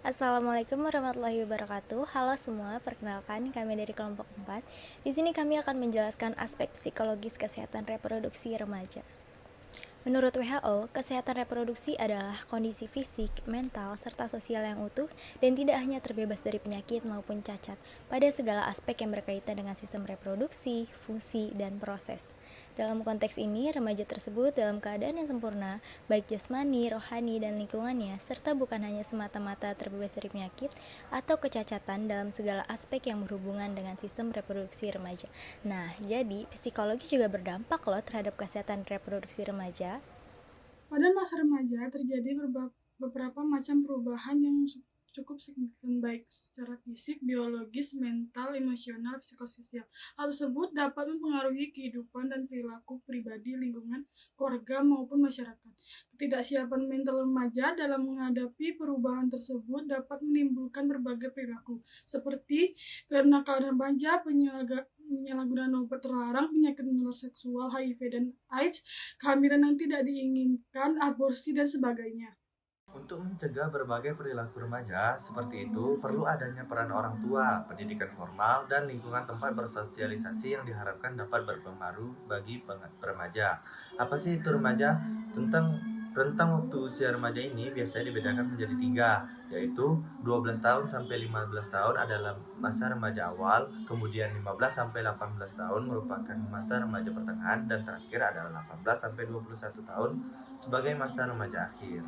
Assalamualaikum warahmatullahi wabarakatuh. Halo semua, perkenalkan kami dari kelompok 4. Di sini kami akan menjelaskan aspek psikologis kesehatan reproduksi remaja. Menurut WHO, kesehatan reproduksi adalah kondisi fisik, mental, serta sosial yang utuh dan tidak hanya terbebas dari penyakit maupun cacat pada segala aspek yang berkaitan dengan sistem reproduksi, fungsi, dan proses. Dalam konteks ini, remaja tersebut dalam keadaan yang sempurna, baik jasmani, rohani, dan lingkungannya, serta bukan hanya semata-mata terbebas dari penyakit atau kecacatan dalam segala aspek yang berhubungan dengan sistem reproduksi remaja. Nah, jadi psikologis juga berdampak loh terhadap kesehatan reproduksi remaja. Pada masa remaja terjadi beberapa macam perubahan yang cukup signifikan baik secara fisik, biologis, mental, emosional, psikososial. Hal tersebut dapat mempengaruhi kehidupan dan perilaku pribadi, lingkungan, keluarga maupun masyarakat. Ketidaksiapan mental remaja dalam menghadapi perubahan tersebut dapat menimbulkan berbagai perilaku seperti kenakalan remaja, penyalahgunaan obat terlarang, penyakit menular seksual, HIV dan AIDS, kehamilan yang tidak diinginkan, aborsi, dan sebagainya. Untuk mencegah berbagai perilaku remaja seperti itu, perlu adanya peran orang tua, pendidikan formal, dan lingkungan tempat bersosialisasi yang diharapkan dapat berpengaruh bagi remaja. Apa sih itu remaja? Tentang rentang waktu usia remaja ini biasanya dibedakan menjadi tiga, yaitu 12 tahun sampai 15 tahun adalah masa remaja awal, kemudian 15 sampai 18 tahun merupakan masa remaja pertengahan, dan terakhir adalah 18 sampai 21 tahun sebagai masa remaja akhir.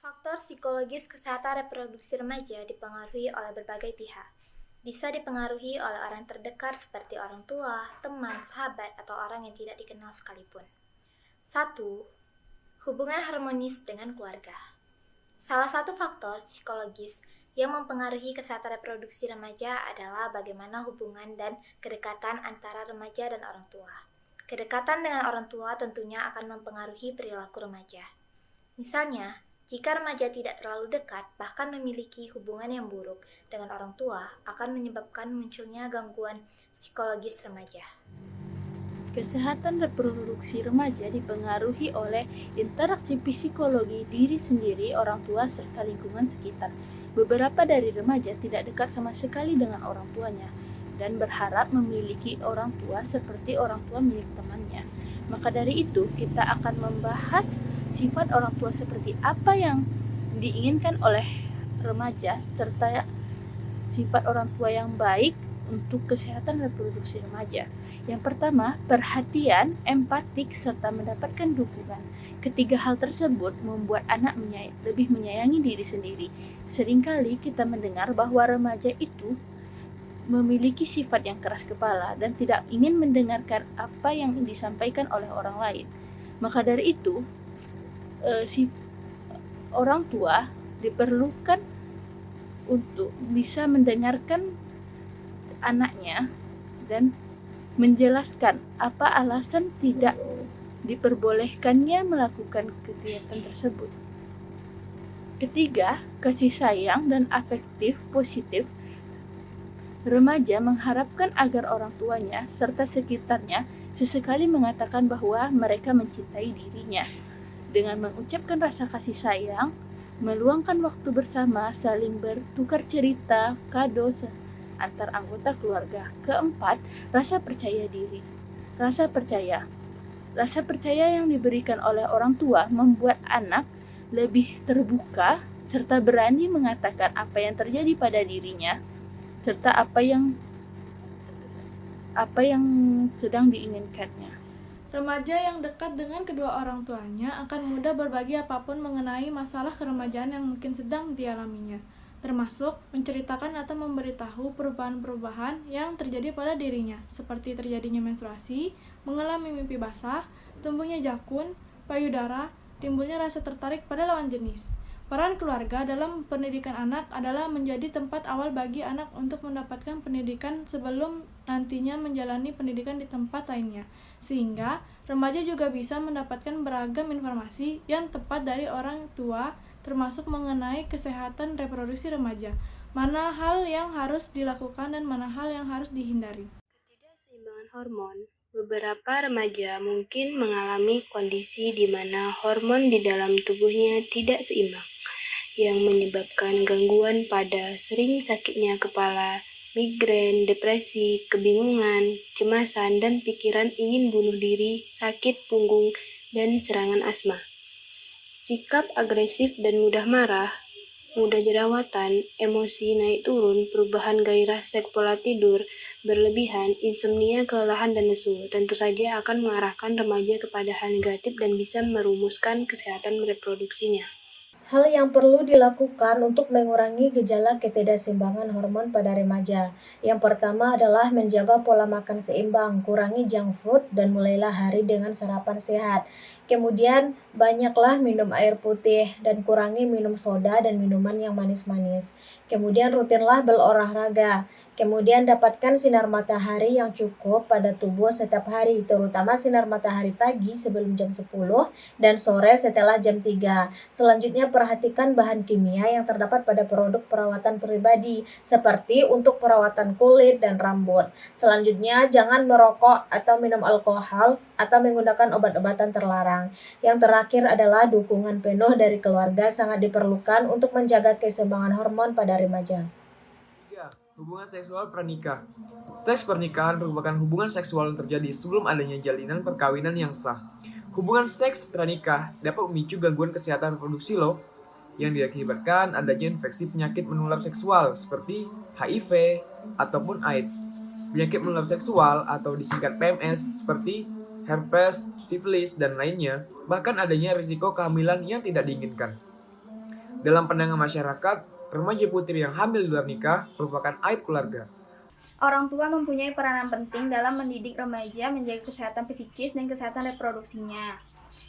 Faktor psikologis kesehatan reproduksi remaja dipengaruhi oleh berbagai pihak. Bisa dipengaruhi oleh orang terdekat seperti orang tua, teman, sahabat, atau orang yang tidak dikenal sekalipun. 1. Hubungan harmonis dengan keluarga. Salah satu faktor psikologis yang mempengaruhi kesehatan reproduksi remaja adalah bagaimana hubungan dan kedekatan antara remaja dan orang tua. Kedekatan dengan orang tua tentunya akan mempengaruhi perilaku remaja. Misalnya, jika remaja tidak terlalu dekat, bahkan memiliki hubungan yang buruk dengan orang tua, akan menyebabkan munculnya gangguan psikologis remaja. Kesehatan reproduksi remaja dipengaruhi oleh interaksi psikologi diri sendiri, orang tua, serta lingkungan sekitar. Beberapa dari remaja tidak dekat sama sekali dengan orang tuanya dan berharap memiliki orang tua seperti orang tua milik temannya. Maka dari itu, kita akan membahas sifat orang tua seperti apa yang diinginkan oleh remaja serta sifat orang tua yang baik untuk kesehatan reproduksi remaja. Yang pertama, perhatian, empatik, serta mendapatkan dukungan. Ketiga hal tersebut membuat anak lebih menyayangi diri sendiri. Seringkali kita mendengar bahwa remaja itu memiliki sifat yang keras kepala dan tidak ingin mendengarkan apa yang disampaikan oleh orang lain. Maka dari itu, si orang tua diperlukan untuk bisa mendengarkan anaknya dan menjelaskan apa alasan tidak diperbolehkannya melakukan kegiatan tersebut. Ketiga, kasih sayang dan afektif positif. Remaja mengharapkan agar orang tuanya serta sekitarnya sesekali mengatakan bahwa mereka mencintai dirinya. Dengan mengucapkan rasa kasih sayang, meluangkan waktu bersama, saling bertukar cerita, kado antar anggota keluarga. Keempat, rasa percaya diri. Rasa percaya. Rasa percaya yang diberikan oleh orang tua membuat anak lebih terbuka serta berani mengatakan apa yang terjadi pada dirinya serta apa yang sedang diinginkannya. Remaja yang dekat dengan kedua orang tuanya akan mudah berbagi apapun mengenai masalah keremajaan yang mungkin sedang dialaminya, termasuk menceritakan atau memberitahu perubahan-perubahan yang terjadi pada dirinya, seperti terjadinya menstruasi, mengalami mimpi basah, tumbuhnya jakun, payudara, timbulnya rasa tertarik pada lawan jenis. Peran keluarga dalam pendidikan anak adalah menjadi tempat awal bagi anak untuk mendapatkan pendidikan sebelum nantinya menjalani pendidikan di tempat lainnya, sehingga remaja juga bisa mendapatkan beragam informasi yang tepat dari orang tua, termasuk mengenai kesehatan reproduksi remaja, mana hal yang harus dilakukan dan mana hal yang harus dihindari. Ketidakseimbangan hormon. Beberapa remaja mungkin mengalami kondisi di mana hormon di dalam tubuhnya tidak seimbang. yang menyebabkan gangguan pada sering sakitnya kepala, migrain, depresi, kebingungan, kecemasan, dan pikiran ingin bunuh diri, sakit punggung, dan serangan asma. Sikap agresif dan mudah marah, mudah jerawatan, emosi naik turun, perubahan gairah seks pola tidur, berlebihan, insomnia, kelelahan, dan nesu, tentu saja akan mengarahkan remaja kepada hal negatif dan bisa merumuskan kesehatan reproduksinya. Hal yang perlu dilakukan untuk mengurangi gejala ketidakseimbangan hormon pada remaja. Yang pertama adalah menjaga pola makan seimbang, kurangi junk food, dan mulailah hari dengan sarapan sehat. Kemudian, banyaklah minum air putih dan kurangi minum soda dan minuman yang manis-manis. Kemudian rutinlah berolahraga. Kemudian dapatkan sinar matahari yang cukup pada tubuh setiap hari, terutama sinar matahari pagi sebelum jam 10 dan sore setelah jam 3. Selanjutnya perhatikan bahan kimia yang terdapat pada produk perawatan pribadi, seperti untuk perawatan kulit dan rambut. Selanjutnya, jangan merokok atau minum alkohol atau menggunakan obat-obatan terlarang. Yang terakhir adalah dukungan penuh dari keluarga sangat diperlukan untuk menjaga keseimbangan hormon pada remaja. 3. Hubungan seksual pranikah. Seks pernikahan merupakan hubungan seksual yang terjadi sebelum adanya jalinan perkawinan yang sah. Hubungan seks pranikah dapat memicu gangguan kesehatan reproduksi yang diakibatkan adanya infeksi penyakit menular seksual seperti HIV ataupun AIDS. Penyakit menular seksual atau disingkat PMS seperti herpes, sifilis, dan lainnya, bahkan adanya risiko kehamilan yang tidak diinginkan. Dalam pandangan masyarakat, remaja putri yang hamil di luar nikah merupakan aib keluarga. Orang tua mempunyai peranan penting dalam mendidik remaja menjaga kesehatan psikis dan kesehatan reproduksinya.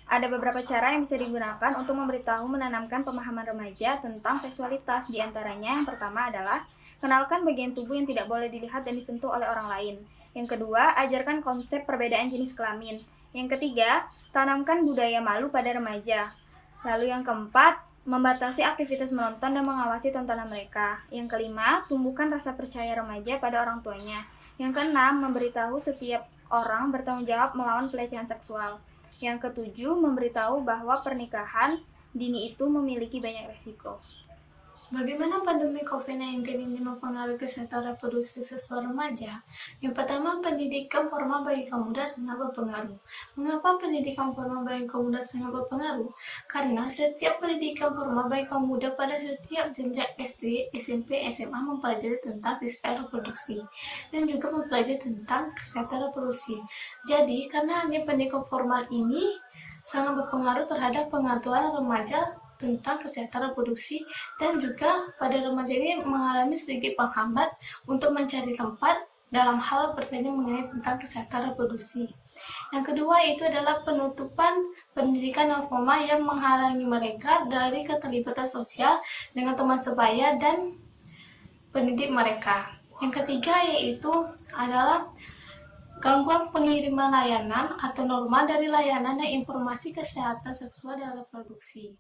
Ada beberapa cara yang bisa digunakan untuk memberitahu menanamkan pemahaman remaja tentang seksualitas. Di antaranya, yang pertama adalah kenalkan bagian tubuh yang tidak boleh dilihat dan disentuh oleh orang lain. Yang kedua, ajarkan konsep perbedaan jenis kelamin. Yang ketiga, tanamkan budaya malu pada remaja. Lalu yang keempat, membatasi aktivitas menonton dan mengawasi tontonan mereka. Yang kelima, tumbuhkan rasa percaya remaja pada orang tuanya. Yang keenam, memberitahu setiap orang bertanggung jawab melawan pelecehan seksual. Yang ketujuh, memberitahu bahwa pernikahan dini itu memiliki banyak resiko. Bagaimana pandemi COVID-19 ini mempengaruhi kesehatan reproduksi seksual remaja? Yang pertama, pendidikan formal bagi kaum muda sangat berpengaruh. Mengapa pendidikan formal bagi kaum muda sangat berpengaruh? Karena setiap pendidikan formal bagi kaum muda pada setiap jenjang SD, SMP, SMA mempelajari tentang sistem reproduksi dan juga mempelajari tentang kesehatan reproduksi. Jadi, karena hanya pendidikan formal ini sangat berpengaruh terhadap pengetahuan remaja tentang kesehatan reproduksi, dan juga pada remaja ini mengalami sedikit penghambat untuk mencari tempat dalam hal bertanya mengenai tentang kesehatan reproduksi. Yang kedua itu adalah penutupan pendidikan non formal yang menghalangi mereka dari keterlibatan sosial dengan teman sebaya dan pendidik mereka. Yang ketiga yaitu adalah gangguan pengiriman layanan atau norma dari layanan dan informasi kesehatan seksual dan reproduksi.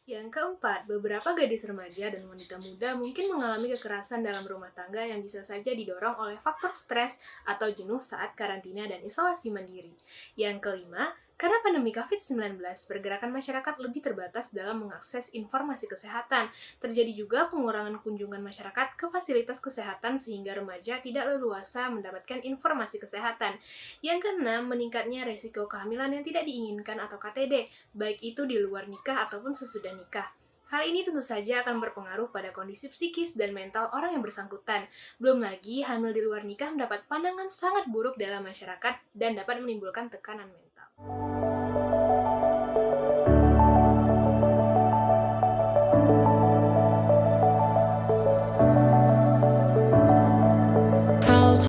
Yang keempat, beberapa gadis remaja dan wanita muda mungkin mengalami kekerasan dalam rumah tangga yang bisa saja didorong oleh faktor stres atau jenuh saat karantina dan isolasi mandiri. Yang kelima, karena pandemi COVID-19, pergerakan masyarakat lebih terbatas dalam mengakses informasi kesehatan. Terjadi juga pengurangan kunjungan masyarakat ke fasilitas kesehatan sehingga remaja tidak leluasa mendapatkan informasi kesehatan. Yang keenam, meningkatnya resiko kehamilan yang tidak diinginkan atau KTD, baik itu di luar nikah ataupun sesudah nikah. Hal ini tentu saja akan berpengaruh pada kondisi psikis dan mental orang yang bersangkutan. Belum lagi, hamil di luar nikah mendapat pandangan sangat buruk dalam masyarakat dan dapat menimbulkan tekanan mental.